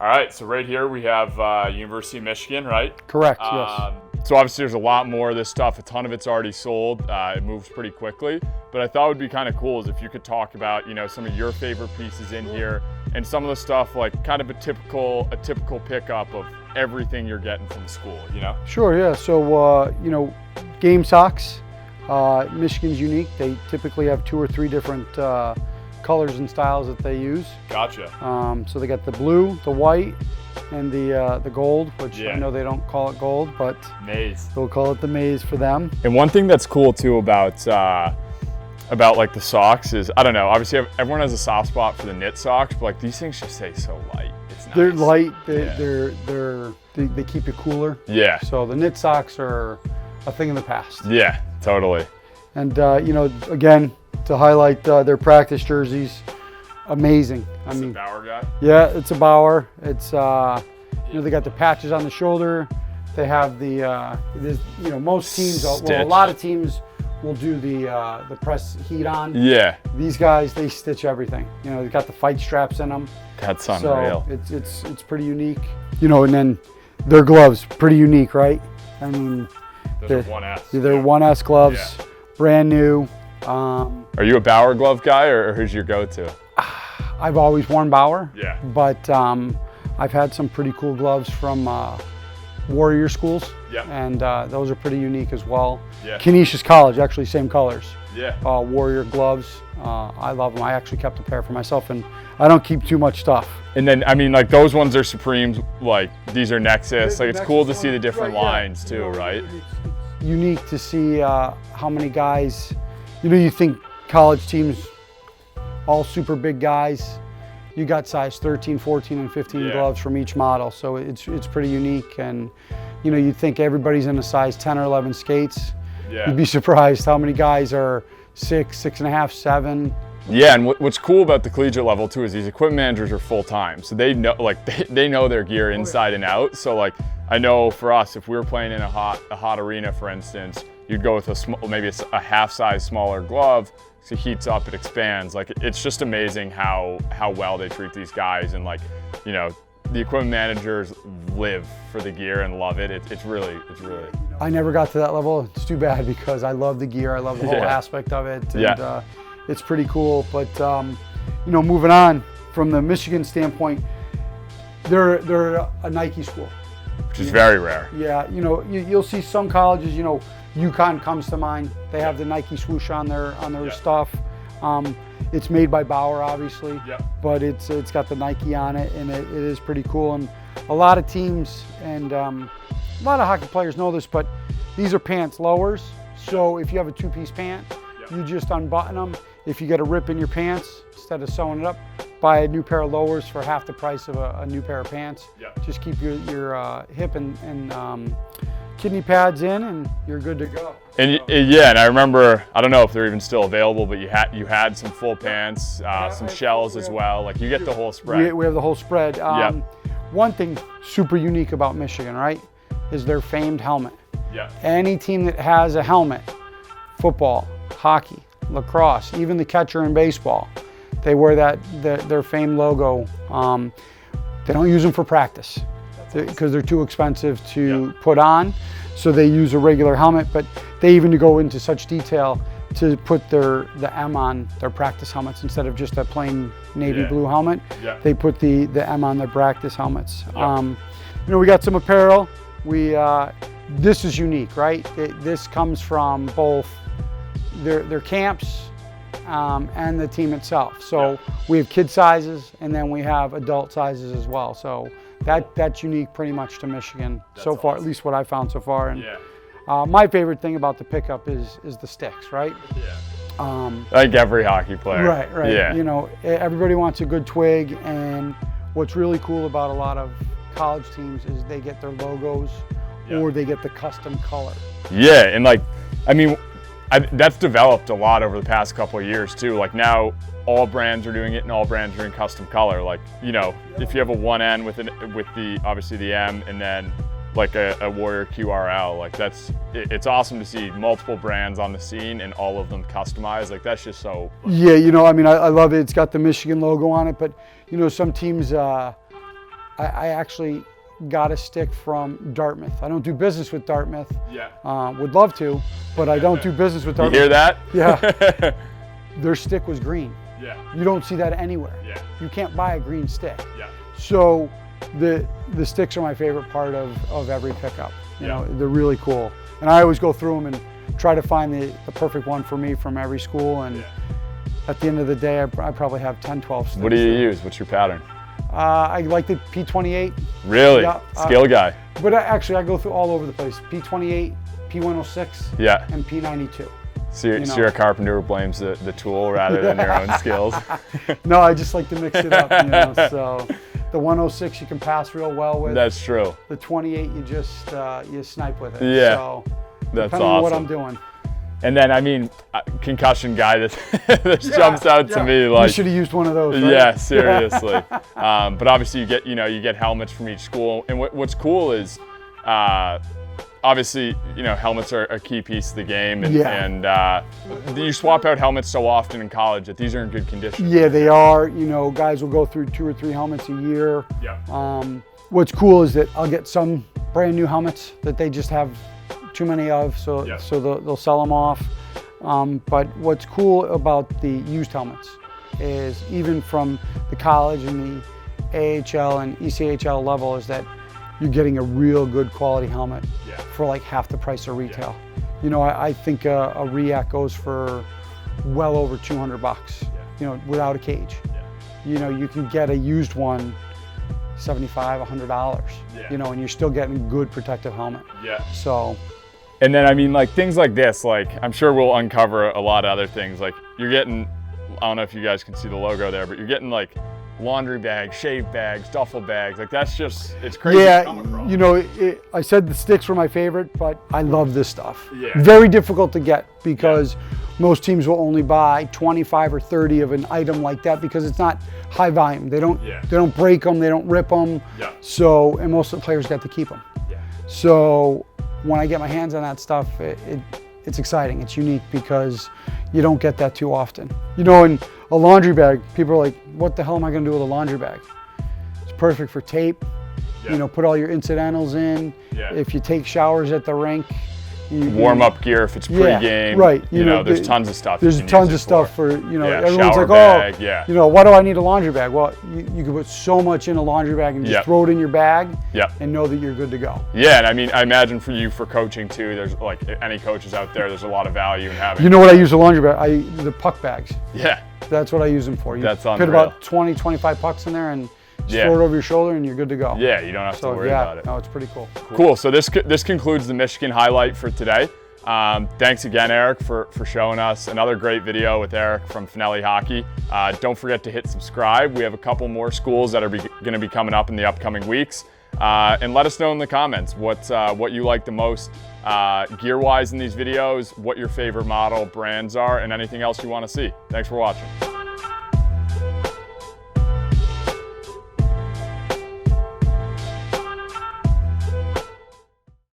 All right, so right here we have University of Michigan, right? Correct, yes. So obviously there's a lot more of this stuff. A ton of it's already sold. It moves pretty quickly. But I thought it would be kind of cool is if you could talk about, some of your favorite pieces in here and some of the stuff like kind of a typical pickup of everything you're getting from the school, Sure, yeah. So, game socks, Michigan's unique. They typically have 2 or 3 different colors and styles that they use. Gotcha. So they got the blue, the white, and the gold, which I know they don't call it gold, but maize. They'll call it the maize for them. And one thing that's cool too about like the socks is, I don't know, obviously everyone has a soft spot for the knit socks, but like these things just stay so light. It's nice. They're light. They keep you cooler. Yeah. So the knit socks are a thing of the past. Yeah, totally. And again, to highlight their practice jerseys, amazing. I mean, Bauer guy? Yeah, it's a Bauer. It's they got the patches on the shoulder. They have the most teams, well, a lot of teams will do the press heat on. Yeah. These guys, they stitch everything. They got the fight straps in them. That's unreal. So it's pretty unique. And then their gloves, pretty unique, right? I mean, those are 1S. They're 1S gloves, brand new. Are you a Bauer glove guy, or who's your go-to? I've always worn Bauer. Yeah. But I've had some pretty cool gloves from Warrior schools. Yeah. And those are pretty unique as well. Yeah. Canisius College, actually same colors. Yeah. Warrior gloves. I love them. I actually kept a pair for myself, and I don't keep too much stuff. And then, I mean, like those ones are Supremes, like these are Nexus. Like it's cool to see the different lines too, right? It's unique to see how many guys, you think college teams, all super big guys, you got size 13, 14, and 15 gloves from each model. So it's pretty unique. And, you'd think everybody's in a size 10 or 11 skates. Yeah. You'd be surprised how many guys are 6, 6.5, 7. Yeah, and what's cool about the collegiate level too is these equipment managers are full time, so they know they know their gear inside and out. So like I know for us, if we were playing in a hot arena, for instance, you'd go with maybe a half size smaller glove. So it heats up, it expands. Like it's just amazing how well they treat these guys, and the equipment managers live for the gear and love it. It's really. I never got to that level. It's too bad because I love the gear. I love the whole aspect of it. And, it's pretty cool. But moving on from the Michigan standpoint, they're a Nike school, which is very rare. Yeah, you'll see some colleges. UConn comes to mind. They have the Nike swoosh on their stuff. It's made by Bauer, obviously, but it's got the Nike on it, and it is pretty cool. And a lot of teams and a lot of hockey players know this, but these are pants lowers. So if you have a 2-piece pant, you just unbutton them. If you get a rip in your pants, instead of sewing it up, buy a new pair of lowers for half the price of a new pair of pants. Just keep your hip and kidney pads in, and you're good to go. And and I remember, I don't know if they're even still available, but you had some full pants, some shells as well. Like you get the whole spread. We have the whole spread. One thing super unique about Michigan, right, is their famed helmet. Any team that has a helmet, football, hockey, lacrosse, even the catcher in baseball, they wear their famed logo. They don't use them for practice because they're too expensive to put on, so they use a regular helmet. But they even go into such detail to put the M on their practice helmets instead of just a plain navy blue helmet. They put the M on their practice helmets. We got some apparel. This is unique, right? This comes from both their camps and the team itself. So we have kid sizes, and then we have adult sizes as well. So that's unique pretty much to Michigan so far, at least what I found so far. And my favorite thing about the pickup is the sticks, right? Like every hockey player. Right. Yeah. Everybody wants a good twig, and what's really cool about a lot of college teams is they get their logos or they get the custom color. Yeah, and that's developed a lot over the past couple of years too. Like now, all brands are doing it, and all brands are doing custom color. Like if you have a 1N with the obviously the M, and then like a Warrior QRL, like it's awesome to see multiple brands on the scene and all of them customized. Like that's just so. Yeah, I love it. It's got the Michigan logo on it, but some teams I actually got a stick from Dartmouth. I don't do business with Dartmouth. Yeah. Would love to, but I don't do business with Dartmouth. You hear that? Yeah. Their stick was green. Yeah. You don't see that anywhere. Yeah. You can't buy a green stick. Yeah. So the sticks are my favorite part of every pickup. You know, they're really cool. And I always go through them and try to find the perfect one for me from every school. And at the end of the day, I probably have 10, 12 sticks. What do you use? What's your pattern? I like the P28. Really? Yeah, Skill guy. But actually, I go through all over the place. P28, P106, and P92. So you're a carpenter who blames the tool rather than your own skills? No, I just like to mix it up, you know. So the 106 you can pass real well with. That's true. The 28 you just you snipe with it. Yeah, so that's awesome. On what I'm doing. And then, I mean, concussion guy that jumps out to me like. You should have used one of those. Right? Yeah, seriously. But obviously, you get helmets from each school, and what's cool is, obviously, helmets are a key piece of the game, and you swap out helmets so often in college that these are in good condition. Yeah, they are. Guys will go through 2 or 3 helmets a year. Yeah. What's cool is that I'll get some brand new helmets that they just have too many of, so they'll sell them off. But what's cool about the used helmets is even from the college and the AHL and ECHL level is that you're getting a real good quality helmet for like half the price of retail. I think a React goes for well over $200, without a cage. You can get a used one $75, $100, and you're still getting good protective helmet. Yeah. So. And then, I mean, like things like this, like I'm sure we'll uncover a lot of other things. Like you're getting, I don't know if you guys can see the logo there, but you're getting like laundry bags, shave bags, duffel bags. Like that's just, it's crazy to come across. I said the sticks were my favorite, but I love this stuff. Yeah. Very difficult to get because most teams will only buy 25 or 30 of an item like that because it's not high volume. They don't break them, they don't rip them. Yeah. So, and most of the players get to keep them. Yeah. So when I get my hands on that stuff, it's exciting. It's unique because you don't get that too often. In a laundry bag, people are like, what the hell am I going to do with a laundry bag? It's perfect for tape. Yeah. Put all your incidentals in. Yeah. If you take showers at the rink. Warm up gear if it's pre-game. Right. There's tons of stuff. There's tons of stuff for, everyone's like, bag, why do I need a laundry bag? Well, you can put so much in a laundry bag and just throw it in your bag and know that you're good to go. Yeah, and I mean, I imagine for you for coaching too, there's like any coaches out there, there's a lot of value in having. You know what I use a laundry bag? The puck bags. Yeah. That's what I use them for. You That's unreal. Put about 20, 25 pucks in there and just throw it over your shoulder and you're good to go. Yeah, you don't have to worry about it. No, it's pretty cool. Cool, so this concludes the Michigan highlight for today. Thanks again, Eric, for showing us another great video with Eric from Fanelli Hockey. Don't forget to hit subscribe. We have a couple more schools that are going to be coming up in the upcoming weeks. And let us know in the comments what you like the most gear-wise in these videos, what your favorite model brands are, and anything else you want to see. Thanks for watching.